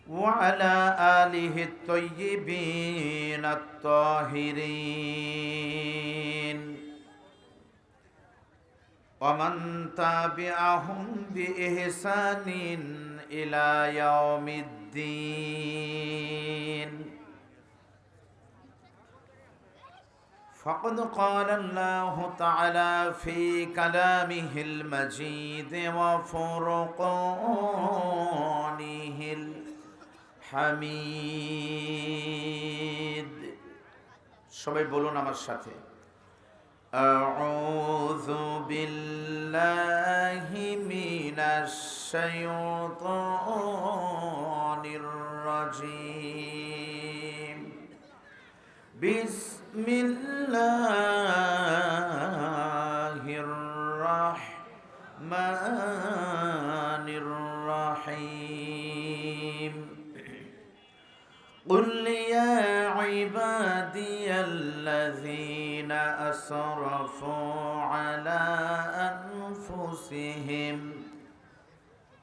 وعلى آله الطيبين الطاهرين ومن تبعهم بإحسان إلى يوم الدين فقد قال الله تعالى في كلامه المجيد وفرقانه الحميد সবাই বলুন আমার সাথে أعوذ بالله من الشيطان الرجيم بسم الله الرحمن الرحيم قل يا عبادي الذين أسرفوا على أنفسهم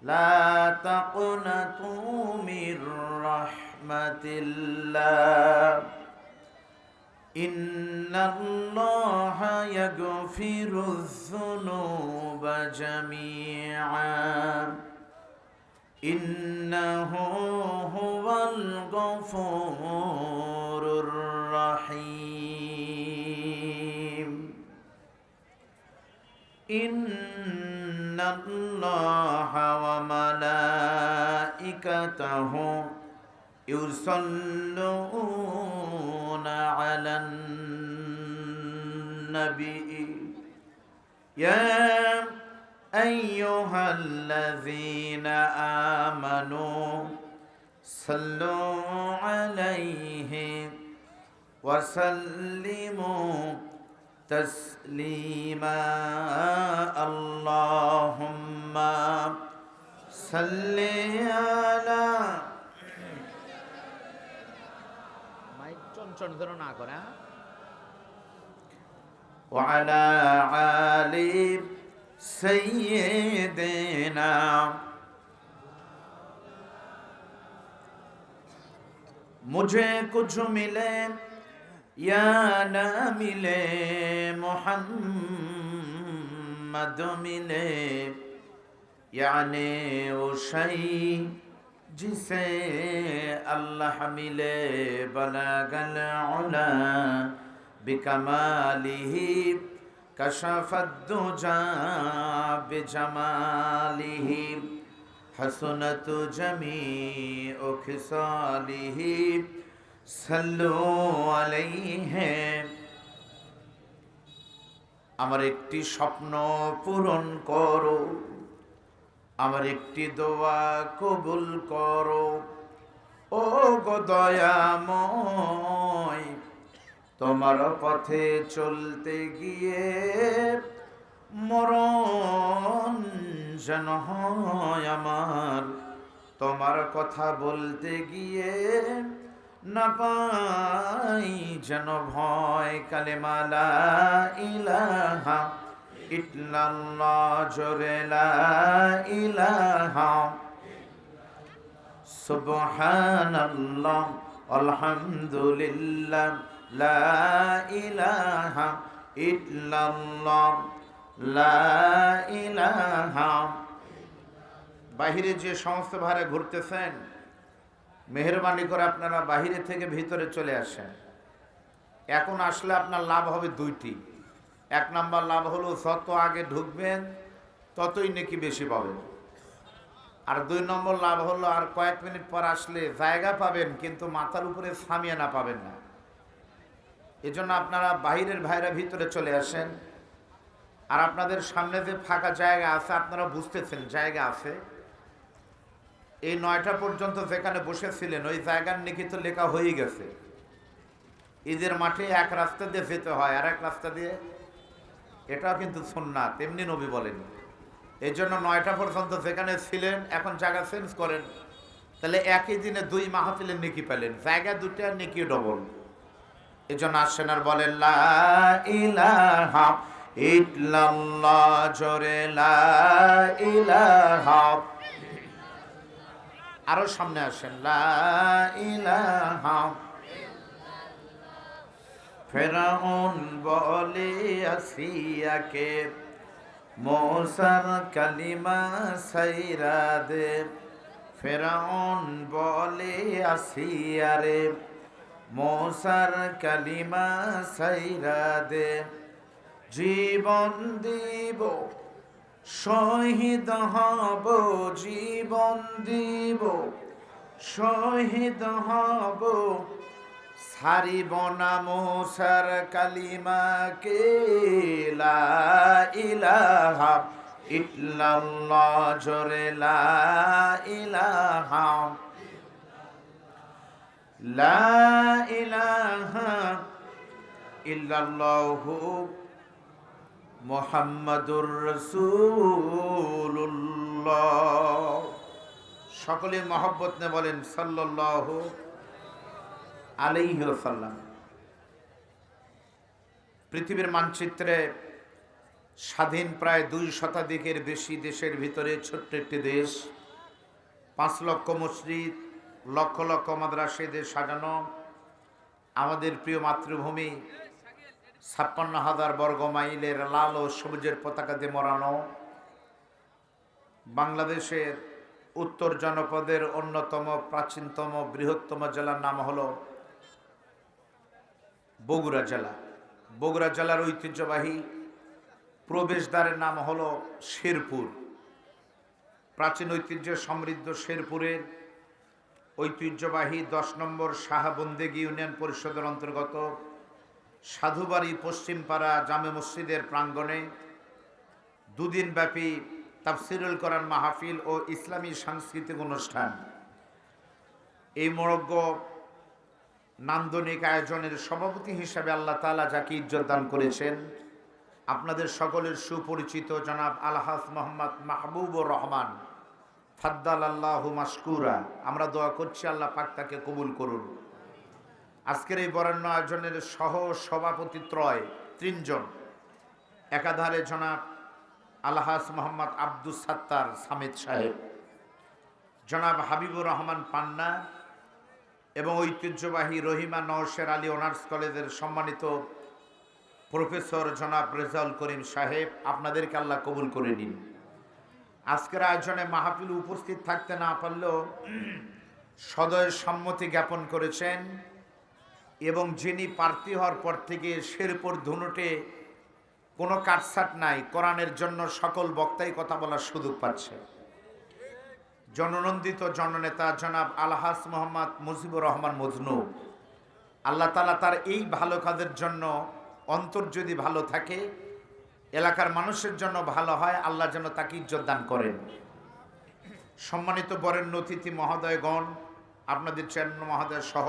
لا تقنطوا من رحمة الله إن الله يغفر الذنوب جميعا إنه هو الغفور الرحيم إن الله وملائكته يصلون على النبي يا أيها الذين آمنوا صلوا عليه وسلموا تسليما اللهم صل على وعلى آل سيدنا मुझे कुछ मिले या न मिले मोहम्मद मिले यानी वो शई जिसे अल्लाह मिले बलगल उला बिकमालिही कशफद्दुजा बिजमालिही हसनत जमीउ खिसालिही सल्लु अलैहि আমার একটি স্বপ্ন পূরণ করো আমার একটি দোয়া কবুল করো ও গো দয়াময় তোমার পথে চলতে গিয়ে মরণ যেন হয় আমার তোমার কথা বলতে গিয়ে না পাই যেন ভয় কালেমা লা ইলাহা ইল্লাল্লাহ জোরে লা ইলাহা সুবহানাল্লাহ আলহামদুলিল্লাহ লা ইলাহা ইল্লাল্লাহ লা ইলাহা। বাহিরে যে সমস্ত ভাড়া ঘুরতেছেন মেহেরবানি করে আপনারা বাহিরে থেকে ভিতরে চলে আসেন। এখন আসলে আপনার লাভ হবে দুইটি। এক নাম্বার লাভ হলো যত আগে ঢুকবেন ততই নেকি বেশি পাবেন, আর দুই নম্বর লাভ হলো আর কয়েক মিনিট পর আসলে জায়গা পাবেন কিন্তু মাথার উপরে সামিয়ানা পাবেন না। এজন্য আপনারা বাহিরের ভাইরা ভিতরে চলে আসেন। আর আপনাদের সামনে যে ফাঁকা জায়গা আছে আপনারা বুঝতেছেন জায়গা আছে, এই 9টা পর্যন্ত যেখানে বসেছিলেন ওই জায়গার নেকি তো লেখা হয়ে গেছে। ঈদের মাঠে এক রাস্তা দিয়ে যেতে হয় আর এক রাস্তা দিয়ে, এটাও কিন্তু সুন্নাত, এমনি নবী বলেন। এই জন্য 9টা পর্যন্ত যেখানে ছিলেন এখন জায়গা চেঞ্জ করেন, তাহলে একই দিনে 2 মাহফিলের নেকি পেলেন, জায়গা 2টা নেকি ডবল। এই জন্য আসেন আর বলেন লা ইলাহা ইল্লাল্লাহ জোরে লা ইলাহা আরো সামনে আসেন, লা ইলাহা। ফেরাউন বলে আসিয়াকে, মোসার কালিমা সাইরা দে। ফেরাউন বলে আসিয়ারে, মোসার কালিমা সাইরা দে। জীবন দিব শহীদ হব, জীবন দিব শহীদ হব, ছাড়িব না মোসার কালিমাকে। লা ইলাহা ইল্লাল্লাহ, জোরে লা ইলাহা, লা ইলাহা ইল্লাল্লাহু মুহাম্মাদুর রাসূলুল্লাহ। সকলে মহব্বত নে বলেন সাল্লাল্লাহু আলাইহি ওয়াসাল্লাম। পৃথিবীর মানচিত্রে স্বাধীন প্রায় 2 শতাধিকের বেশি দেশের ভিতরে ছোট্ট একটি দেশ, 5 লক্ষ মসজিদ, লক্ষ লক্ষ মাদ্রাসা দিয়ে সাজানো আমাদের প্রিয় মাতৃভূমি, 56,000 বর্গ মাইলের লাল ও সবুজের পতাকা দিয়ে মোড়ানো বাংলাদেশের উত্তর জনপদের অন্যতম প্রাচীনতম বৃহত্তম জেলার নাম হলো বগুড়া জেলা। বগুড়া জেলার ঐতিহ্যবাহী প্রবেশদ্বারের নাম হলো শেরপুর। প্রাচীন ঐতিহ্য সমৃদ্ধ শেরপুরের ঐতিহ্যবাহী 10 নম্বর শাহবন্দেগী ইউনিয়ন পরিষদের অন্তর্গত সাধুবাড়ি পশ্চিমপাড়া জামে মসজিদের প্রাঙ্গণে 2 দিনব্যাপী তাফসিরুল কোরআন মাহফিল ও ইসলামী সাংস্কৃতিক অনুষ্ঠান। এই মরজ্ঞ নান্দনিক আয়োজনের সভাপতি হিসাবে আল্লাহ তাআলা যাকে ইজ্জত দান করেছেন, আপনাদের সকলের সুপরিচিত জনাব আলহাজ মোহাম্মদ মাহবুবুর রহমান, ফাদ্দালাল্লাহু মাশকুরা। আমরা দোয়া করছি আল্লাহ পাক তাকে কবুল করুন। আজকের এই বরেণ্য আয়োজনের সহ সভাপতি ত্রয় 3 জন, একাধারে জনাব আলহাজ মোহাম্মদ আব্দুস সাত্তার সামিদ সাহেব, জনাব হাবিবুর রহমান পান্না এবং ঐতিহ্যবাহী রহিমা নওশের আলী অনার্স কলেজের সম্মানিত প্রফেসর জনাব রেজাউল করিম সাহেব, আপনাদেরকে আল্লাহ কবুল করে নিন। আজকের আয়োজনে মাহফিল উপস্থিত থাকতে না পারলেও সদয় সম্মতি জ্ঞাপন করেছেন এবং যিনি প্রার্থী হওয়ার পর থেকে শেরপুর ধুনুটে কোনো কাটছাট নাই, কোরআনের জন্য সকল বক্তাই কথা বলার সুযোগ পাচ্ছে। জননন্দিত জননেতা জনাব আলহাজ মোহাম্মদ মুজিবুর রহমান মজনু, আল্লাহ তাআলা তার এই ভালো কাজের জন্য, অন্তর যদি ভালো থাকে, এলাকার মানুষের জন্য ভালো হয়, আল্লাহ যেন তাকে ইজ্জত দান করেন। সম্মানিত বরেণ্য অতিথি মহোদয়গণ, আপনাদের চেয়ারম্যান মহোদয় সহ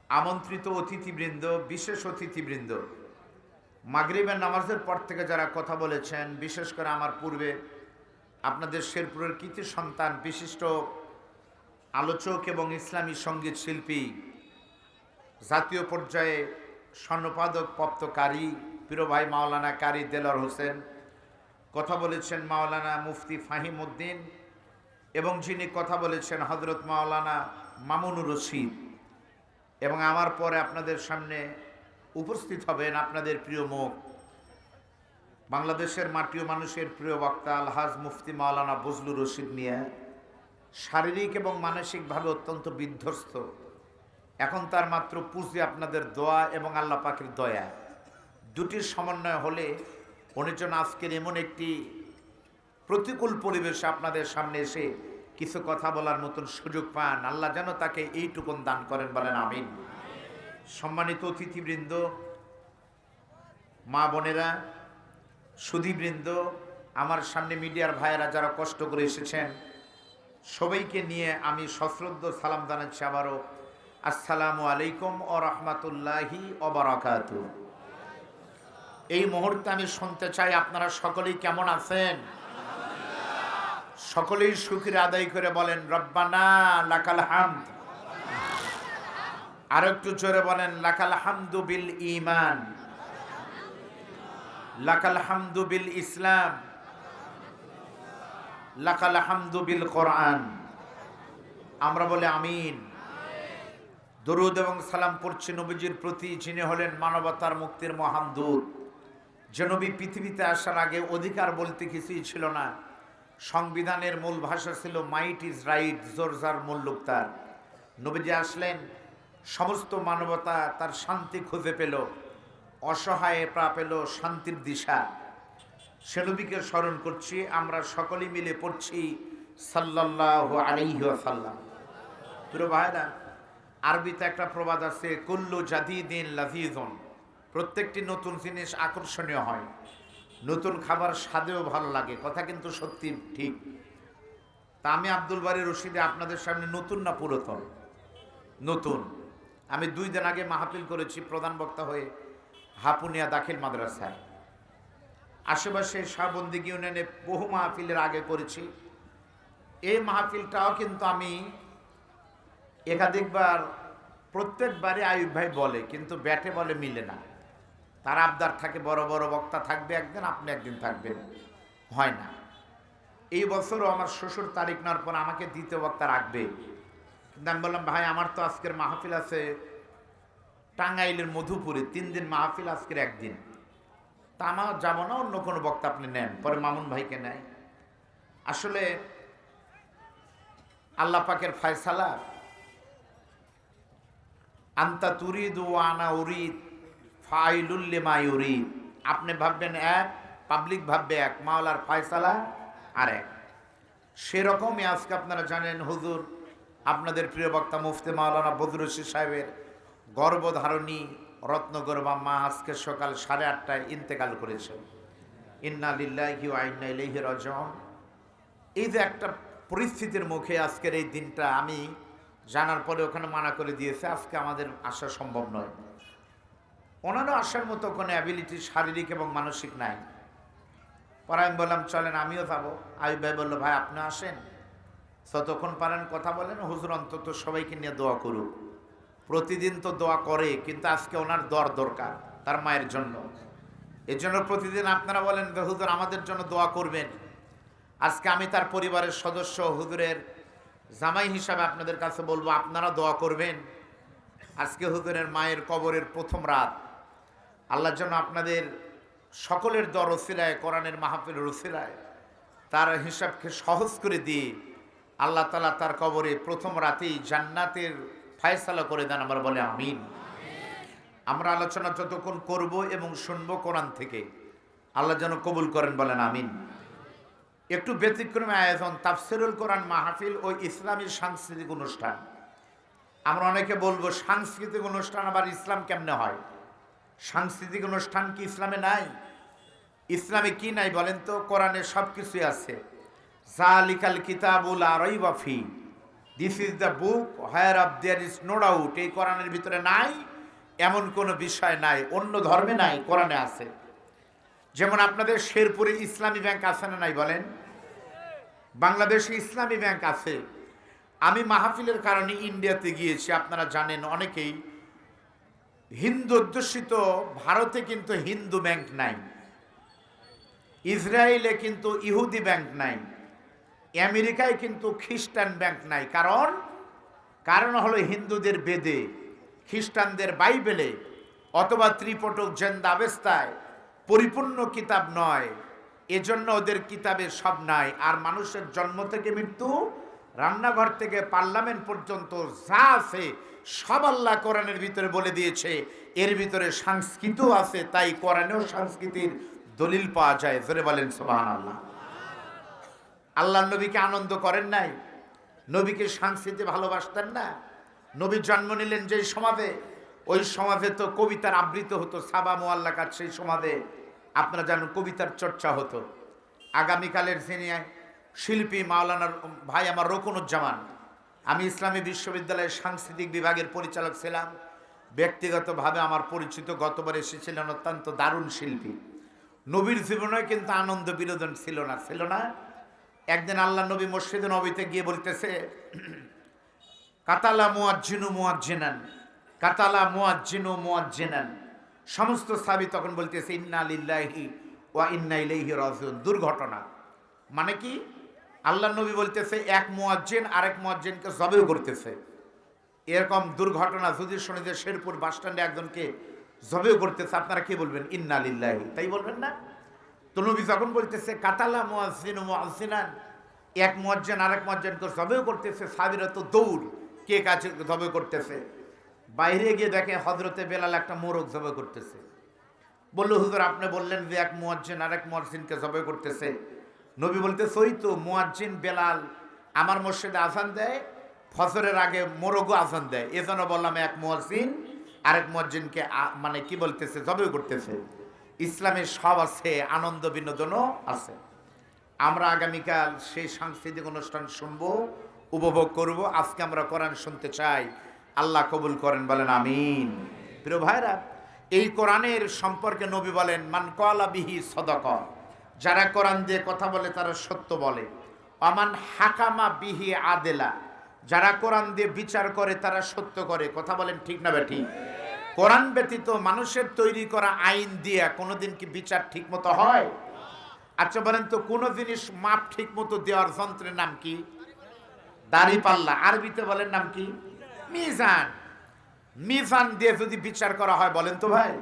আমন্ত্রিত অতিথিবৃন্দ, বিশেষ অতিথিবৃন্দ, মাগরিবের নামাজের পর থেকে যারা কথা বলেছেন, বিশেষ করে আমার পূর্বে আপনাদের শেরপুরের কৃতি সন্তান, বিশিষ্ট আলোচক এবং ইসলামী সঙ্গীত শিল্পী, জাতীয় পর্যায়ে স্বর্ণপদক প্রাপ্তকারী প্রিয় ভাই মাওলানা কারি দেলোয়ার হোসেন, কথা বলেছেন মাওলানা মুফতি ফাহিম উদ্দিন, এবং যিনি কথা বলেছেন হযরত মাওলানা মামুনুর রশিদ, এবং আমার পরে আপনাদের সামনে উপস্থিত হবেন আপনাদের প্রিয় মুখ, বাংলাদেশের মাটি ও মানুষের প্রিয় বক্তা আলহাজ মুফতি মাওলানা বজলুর রশিদ মিয়া। শারীরিক এবং মানসিকভাবে অত্যন্ত বিধ্বস্ত, এখন তার মাত্র পুঁজি আপনাদের দোয়া এবং আল্লাহ পাকের দয়া, দুটির সমন্বয় হলে উনি যেন আজকের এমন একটি প্রতিকূল পরিবেশে আপনাদের সামনে এসে কিছু কথা বলার মতন সুযোগ পান, আল্লাহ যেন তাকে এইটুকুন দান করেন, বলেন আমিন। সম্মানিত অতিথিবৃন্দ, মা বোনেরা, সুধীবৃন্দ, আমার সামনে মিডিয়ার ভাইয়েরা যারা কষ্ট করে এসেছেন, সবাইকে নিয়ে আমি সশ্রদ্ধ সালাম জানাচ্ছি আবারও, আসসালামু আলাইকুম ও রহমতুল্লাহি ও বারাকাতুহু। এই মুহূর্তে আমি শুনতে চাই আপনারা সকলেই কেমন আছেন? সকলেই শুকরিয়া আদায় করে বলেন রব্বানা লাকাল হামদ। আর একটু জোরে বলেন লাকাল হামদু বিল ঈমান, লাকাল হামদু বিল ইসলাম, লাকাল হামদু বিল কোরআন। আমরা বলে আমিন। দরুদ এবং সালাম পড়ছি নবীজির প্রতি, যিনি হলেন মানবতার মুক্তির মহান দূত। যে নবী পৃথিবীতে আসার আগে অধিকার বলতে কিছুই ছিল না। সংবিধানের মূল ভাষা ছিল মাইট ইজ রাইট, জোর যার মুল্লুক তার। নবীজি আসলেন, সমস্ত মানবতা তার শান্তি খুঁজে পেল, অসহায়ে পা পেল শান্তির দিশা। সে নবীকে স্মরণ করছি, আমরা সকলেই মিলে পড়ছি সাল্লাল্লাহু আলাইহি ওয়াসাল্লাম। প্রিয় ভাইরা, আরবিতে একটা প্রবাদ আছে, কুল্লু জাদিদিন লাযীযুন। প্রত্যেকটি নতুন জিনিস আকর্ষণীয় হয়, নতুন খাবার স্বাদেও ভালো লাগে, কথা কিন্তু সত্যি ঠিক। তা আমি আব্দুল বারী রশিদে আপনাদের সামনে নতুন না পুরাতন? নতুন। আমি 2 দিন আগে মাহফিল করেছি প্রধান বক্তা হয়ে হাপুনিয়া দাখিল মাদ্রাসায়। আশেপাশে শাহবন্দিগি ইউনিয়নে বহু মাহফিলের আগে করেছি। এই মাহফিলটাও কিন্তু আমি একাধিকবার, প্রত্যেকবারে আয়ুব ভাই বলে, কিন্তু ব্যাটে বলে মিলে না। তার আবদার থাকে বড় বড় বক্তা থাকবে একদিন, আপনি একদিন থাকবেন, হয় না। এই বছরও আমার শ্বশুর তারিখ নেওয়ার পর আমাকে দ্বিতীয় বক্তা রাখবে, কিন্তু আমি বললাম ভাই আমার তো আজকের মাহফিল আছে টাঙ্গাইলের মধুপুরে, 3 দিন মাহফিল, আজকের একদিন, তা আমার যাবো না, অন্য কোনো বক্তা আপনি নেন। পরে মামুন ভাইকে নেয়। আসলে আল্লাহ পাকের ফয়সালা, আন্তা তুরিদ ও আনা উরিদ ফাইলুল লিমা ইউরিদ। আপনি ভাববেন এক, পাবলিক ভাববে এক, মাওলার ফয়সালা আর এক। সেরকমই আজকে আপনারা জানেন হুজুর আপনাদের প্রিয় বক্তা মুফতি মাওলানা বদরুল রশিদ সাহেবের গর্ভধারণী রত্নগর্ভা মা আজকে সকাল 8:30টায় ইন্তেকাল করেছেন। ইন্না লিল্লাহি ওয়া ইন্না ইলাইহি রাজিউন। এই যে একটা পরিস্থিতির মুখে আজকের এই দিনটা, আমি জানার পরে ওখানে মানা করে দিয়েছে, আজকে আমাদের আসা সম্ভব নয়। ওনারও আসার মতো কোনো অ্যাবিলিটি শারীরিক এবং মানসিক নাই। পরে আমি বললাম চলেন আমিও যাবো। আইব ভাই বললো ভাই আপনি আসেন, যতক্ষণ পারেন কথা বলেন, হুজুর অন্তত সবাইকে নিয়ে দোয়া করুক। প্রতিদিন তো দোয়া করে, কিন্তু আজকে ওনার দরকার তার মায়ের জন্য। এর জন্য প্রতিদিন আপনারা বলেন হুজুর আমাদের জন্য দোয়া করবেন। আজকে আমি তার পরিবারের সদস্য, হুজুরের জামাই হিসাবে আপনাদের কাছে বলবো আপনারা দোয়া করবেন। আজকে হুজুরের মায়ের কবরের প্রথম রাত, আল্লাহর জন্য আপনাদের সকলের দর ওসিলায়, কোরআনের মাহফিলের ওসিলায় তার হিসাবকে সহজ করে দিয়ে আল্লাহ তাআলা তার কবরে প্রথম রাতেই জান্নাতের ফয়সালা করে দেন। আমরা বলে আমিন। আমরা আলোচনা যতক্ষণ করব এবং শুনবো কোরআন থেকে, আল্লাহ যেন কবুল করেন, বলেন আমিন। একটু ব্যতিক্রমী আয়োজন, তাফসিরুল কোরআন মাহফিল ও ইসলামী সাংস্কৃতিক অনুষ্ঠান। আমরা অনেকে বলবো সাংস্কৃতিক অনুষ্ঠান আবার ইসলাম কেমনে হয়? সাংস্কৃতিক অনুষ্ঠান কি ইসলামে নাই? ইসলামে কি নাই বলেন তো? কোরআনে সব কিছুই আছে। জালিকাল কিতাবুল লা রাইবা ফি, this is the book where of there is no doubt. এই কোরআনের ভিতরে নাই এমন কোনো বিষয় নাই, অন্য ধর্মে নাই, কোরআনে আছে। যেমন আপনাদের শেরপুরে ইসলামী ব্যাংক আছে না নাই বলেন? বাংলাদেশে ইসলামী ব্যাংক আছে। আমি মাহফিলের কারণে ইন্ডিয়াতে গিয়েছি, আপনারা জানেন অনেকেই। হিন্দু অধ্যুষিত ভারতে কিন্তু হিন্দু ব্যাংক নাই, ইসরায়েলে কিন্তু ইহুদি ব্যাংক নাই, আমেরিকায় কিন্তু খ্রিস্টান ব্যাংক নাই। কারণ হলো হিন্দুদের বেদে, খ্রিস্টানদের বাইবেলে অথবা ত্রিপটক জেন্দাবেস্তায় পরিপূর্ণ কিতাব নয়, এজন্য ওদের কিতাবে সব নাই। আর মানুষের জন্ম থেকে মৃত্যু, রান্নাঘর থেকে পার্লামেন্ট পর্যন্ত যা আছে সব আল্লাহ কোরআনের ভিতরে বলে দিয়েছে। এর ভিতরে সংস্কৃতও আছে, তাই কোরআনেও সংস্কৃতির দলিল পাওয়া যায়। জোরে বলেন সুবহানাল্লাহ। আল্লাহ নবীকে আনন্দ করেন নাই? নবীকে সংস্কৃতি ভালোবাসতেন না? নবী জন্ম নিলেন যেই সমাজে, ওই সমাজে তো কবিতার আবৃত্তি হতো, সাবা মোয়াল্লাকাত। সেই সমাজে আপনারা জানেন কবিতার চর্চা হতো। আগামীকালের যিনি শিল্পী মাওলানার ভাই আমার রকুনুজ্জামান, আমি ইসলামী বিশ্ববিদ্যালয়ের সাংস্কৃতিক বিভাগের পরিচালক ছিলাম। ব্যক্তিগতভাবে আমার পরিচিত, গতবার এসেছিলেন, অত্যন্ত দারুণ শিল্পী। নবীর জীবনে কিন্তু আনন্দ বিনোদন ছিল না। একদিন আল্লাহ নবী মসজিদে নবীতে গিয়ে বলতেছে, কাতালা মুয়াজ্জিনু মুয়াজ্জিনান, কাতালা মুয়াজ্জিনু মুয়াজ্জিনান। সমস্ত সাহাবী তখন বলতেছে ইন্না লিল্লাহি ওয়া ইন্না ইলাইহি রাজিউন। দুর্ঘটনা মানে কি? আল্লাহ নবী বলতেছে এক মুয়াজ্জিন আরেক মুয়াজ্জিনকে জবেও করতেছে। এরকম দুর্ঘটনা যদি শুনে যে শেরপুর বাস স্ট্যান্ডে একজনকে জবেও করতেছে, আপনারা কি বলবেন? ইন্না লিল্লাহি, তাই বলবেন না? তো নবী যখন বলতেছে কাতালা মুয়াজ্জিন মুয়াজ্জিনান, এক মুয়াজ্জিন আরেক মুয়াজ্জিনকে জবেও করতেছে, সাহাবীরা তো দৌড়, কে কাছে জবে করতেছে। বাইরে গিয়ে দেখে হযরতে বেলাল একটা মোরগ জবে করতেছে। বলল, হুজুর আপনি বললেন যে এক মুয়াজ্জিন আরেক মুয়াজ্জিনকে জবে করতেছে। নবী বলতেছে, ওই তো মুয়াজ্জিন বেলাল আমার মসজিদে আযান দেয়, ফজরের আগে মোরগও আযান দেয়, এজন্য বললাম এক মুয়াজ্জিন আরেক মুয়াজ্জিনকে মানে কি বলতেছে, জবে করতেছে। ইসলামে সব আছে, আনন্দ বিনোদনও আছে। আমরা আগামীকাল সেই সাংস্কৃতিক অনুষ্ঠান শুনবো, উপভোগ করব। আজকে আমরা কোরআন শুনতে চাই, আল্লাহ কবুল করেন, বলেন আমিন। প্রিয় ভাইরা, এই কোরআনের সম্পর্কে নবী বলেন মান ক্বালা বিহি সাদাকা, যারা কোরআন দিয়ে কথা বলে তারা সত্য বলে। আমান হাকামা বিহি আদেলা, যারা কোরআন দিয়ে বিচার করে তারা সত্য করে। কথা বলেন ঠিক না বেঠিক? কোরআন ব্যতীত মানুষের তৈরি করা আইন দিয়ে কোনোদিন কি বিচার ঠিক মতো হয়? আচ্ছা বলেন তো, কোন জিনিস মাপ ঠিক মতো দেওয়ার যন্ত্রের নাম কি? দাড়িপাল্লা। আরবিতে বলেন নাম কি? মিজান। মিজান দিয়ে যদি বিচার করা হয়, বলেন তো ভাই,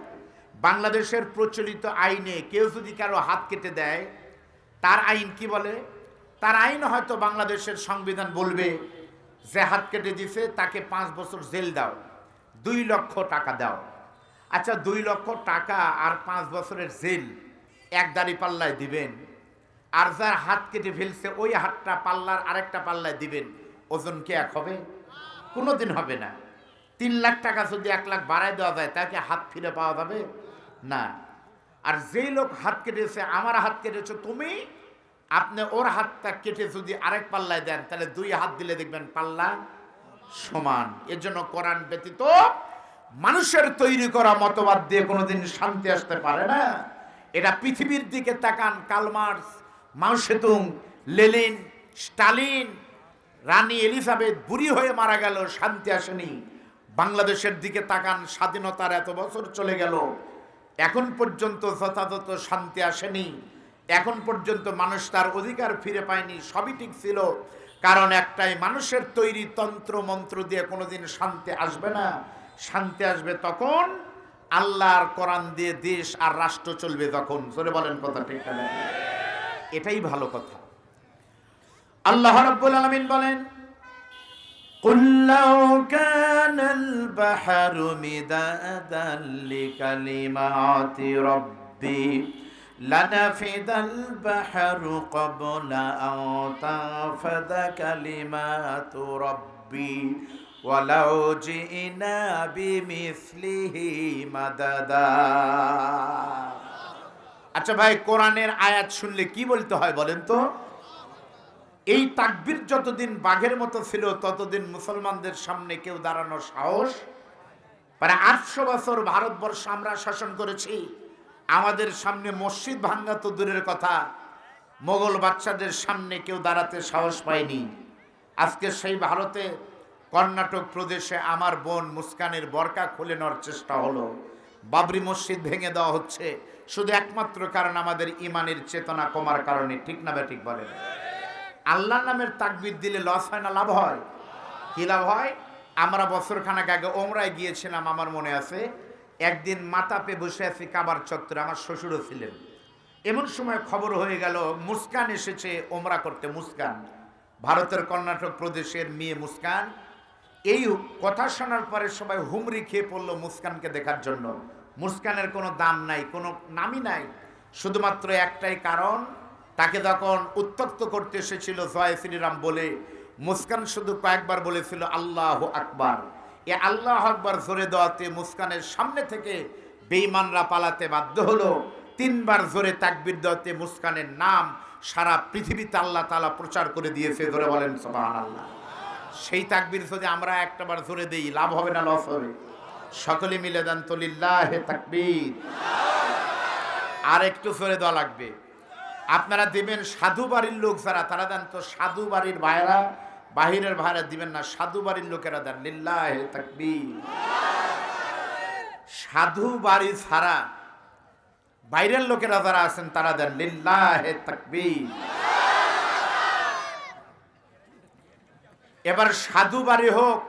বাংলাদেশের প্রচলিত আইনে কেউ যদি কারো হাত কেটে দেয়, তার আইন কি বলে? তার আইন হয়তো বাংলাদেশের সংবিধান বলবে যে হাত কেটে দিছে তাকে 5 বছর জেল দাও, 2 লক্ষ টাকা দাও। আচ্ছা 2 লক্ষ টাকা আর 5 বছরের জেল এক দাড়ি পাল্লায় দিবেন, আর যার হাত কেটে ফেলছে ওই হাতটা পাল্লার আরেকটা পাল্লায় দিবেন, ওজন কি এক হবে? কোনোদিন হবে না। 3 লাখ টাকা যদি 1 লাখ বাড়ায় দেওয়া যায়, তাকে হাত ফিরে পাওয়া যাবে না। আর যেই লোক হাত কেটেছে, আমার হাত কেটেছো তুমি, আপনি ওর হাতটা কেটে যদি আরেক পাল্লায় দেন, তাহলে 2 হাত দিলে দেখবেন পাল্লা সমান। এর জন্য কোরআন ব্যতীত মানুষের তৈরি করা মতবাদ দিয়ে কোনোদিন শান্তি আসতে পারে না। এটা পৃথিবীর দিকে তাকান, কার্ল মার্কস, মাও সেতুং, লেনিন, স্টালিন, রানী এলিজাবেথ বুড়ি হয়ে মারা গেল, শান্তি আসেনি। বাংলাদেশের দিকে তাকান, স্বাধীনতার এত বছর চলে গেল, এখন পর্যন্ত যথাযথ শান্তি আসেনি। এখন পর্যন্ত মানুষ তার অধিকার ফিরে পায়নি। সবই ঠিক ছিল, কারণ একটাই, মানুষের তৈরি তন্ত্র মন্ত্র দিয়ে কোনোদিন শান্তি আসবে না। শান্তি আসবে তখন আল্লাহর কোরআন দিয়ে দেশ আর রাষ্ট্র চলবে তখন। জোরে বলেন কথা ঠিক না? এটাই ভালো কথা। আল্লাহ রাব্বুল আলামিন বলেন, قُلْ لَوْ كَانَ الْبَحْرُ مِدَادًا لِكَلِمَاتِ رَبِّي لَنَفِدَ الْبَحْرُ قَبْلَ أَن تَنفَدَ كَلِمَاتُ رَبِّي وَلَوْ جِئْنَا بِمِثْلِهِ مَدَدًا। আচ্ছা ভাই, কোরআনের আয়াত শুনলে কি বলতে হয় বলেন তো? এই তাকবীর যতদিন বাঘের মতো ছিল, ততদিন মুসলমানদের সামনে কেউ দাঁড়ানোর সাহস। প্রায় 800 বছর ভারতবর্ষ আমরা শাসন করেছি, আমাদের সামনে মসজিদ ভাঙ্গা তো দূরের কথা, মোগল বাচ্চাদের সামনে কেউ দাঁড়াতে সাহস পায়নি। আজকে সেই ভারতে কর্ণাটক প্রদেশে আমার বোন মুস্কানের বরকা খুলে নেওয়ার চেষ্টা হলো, বাবরি মসজিদ ভেঙে দেওয়া হচ্ছে, শুধু একমাত্র কারণ আমাদের ইমানের চেতনা কমার কারণে। ঠিক না ঠিক বলেন? আল্লাহর নামের তাকবীর দিলে লস হয় না লাভ হয়? কি লাভ হয়? আমরা বছরখানেক আগে ওমরায় গিয়েছিলাম, আমার মনে আছে। একদিন মাথা পে বসে আছি কাবার চত্বরে, আমার শ্বশুরও ছিলেন। এমন সময় খবর হয়ে গেল মুস্কান এসেছে ওমরা করতে। মুস্কান ভারতের কর্ণাটক প্রদেশের মেয়ে মুস্কান। এই কথা শোনার পরে সবাই হুমড়ি খেয়ে পড়লো মুস্কানকে দেখার জন্য। মুস্কানের কোনো দাম নাই, কোনো নামই নাই, শুধুমাত্র একটাই কারণ, তাকে যখন উত্তক্ত করতে এসেছিল জয় শ্রীরাম বলে, মুস্কান শুধু কয়েকবার বলেছিল আল্লাহু আকবার। এ আল্লাহু আকবার জোরে দেওয়াতে মুস্কানের সামনে থেকে বেঈমানরা পালাতে বাধ্য হলো। 3 বার জোরে তাকবীর দেওয়াতে মুস্কানের নাম সারা পৃথিবীতে আল্লাহ তাআলা প্রচার করে দিয়েছে। জোরে বলেন সুবহানাল্লাহ। সেই তাকবীর যদি আমরা একটাবার জোরে দেই, লাভ হবে না লস হবে? সকলে মিলে দেন তো লিল্লাহে তাকবীর। আর একটু জোরে দেওয়া লাগবে। আপনারা দিবেন সাধু বাড়ির লোক যারা, তারা দেন তো। সাধু বাড়ির ভাইরা, বাহিরের ভাইরা দিবেন না, সাধু বাড়ির লোকেরা দেন লিল্লাহে তাকবীর। সাধু বাড়ি ছাড়া বাইরের লোকেরা যারা আছেন তারা দেন লিল্লাহে তাকবীর। এবার সাধু বাড়ি হোক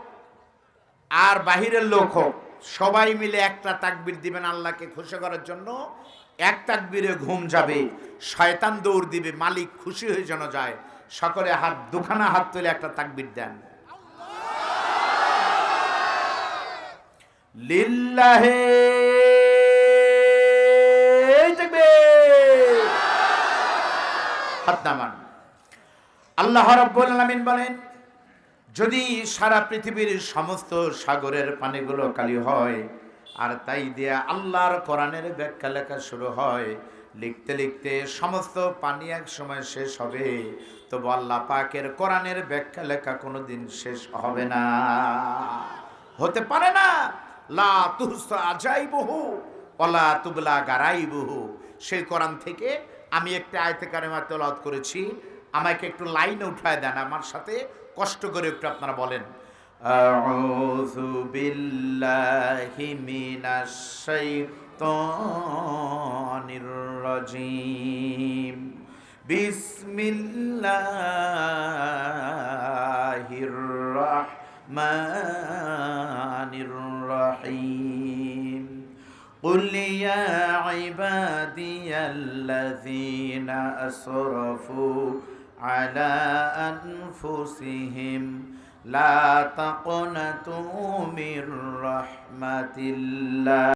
আর বাহিরের লোক হোক, সবাই মিলে একটা তাকবীর দিবেন আল্লাহকে খুশি করার জন্য। এক তাকবীরে ঘুম যাবে, শয়তান দৌড় দিবে, মালিক খুশি হয়ে যেন যায়। সকলে হাত, দুখানা হাত তুলে একটা তাকবীর দেন। লিল্লাহে তাকবীর। হাত নামান। আল্লাহ রাব্বুল আলামিন বলেন, যদি সারা পৃথিবীর সমস্ত সাগরের পানিগুলো কালি হয় আর তাই দিয়ে আল্লাহর কোরআনের ব্যাখ্যা লেখা শুরু হয়, লিখতে লিখতে সমস্ত পানি এক সময় শেষ হবে, তবু আল্লাহ পাকের কোরআনের ব্যাখ্যা লেখা কোনোদিন শেষ হবে না, হতে পারে না। লা তুহসা আজাইবুহু ওয়ালা তুবলা গারাইবুহু। সেই কোরআন থেকে আমি একটা আয়াতে কারিমা তেলাওয়াত করেছি, আমাকে একটু লাইনে উঠায় দেন আমার সাথে, কষ্ট করে একটু আপনারা বলেন। আউযু বিল্লাহি মিনাশ শাইতানির রাজীম। বিসমিল্লাহির রাহমানির রাহিম। قل يا عبادي الذين أسرفوا على أنفسهم لا تقنطوا من رحمة الله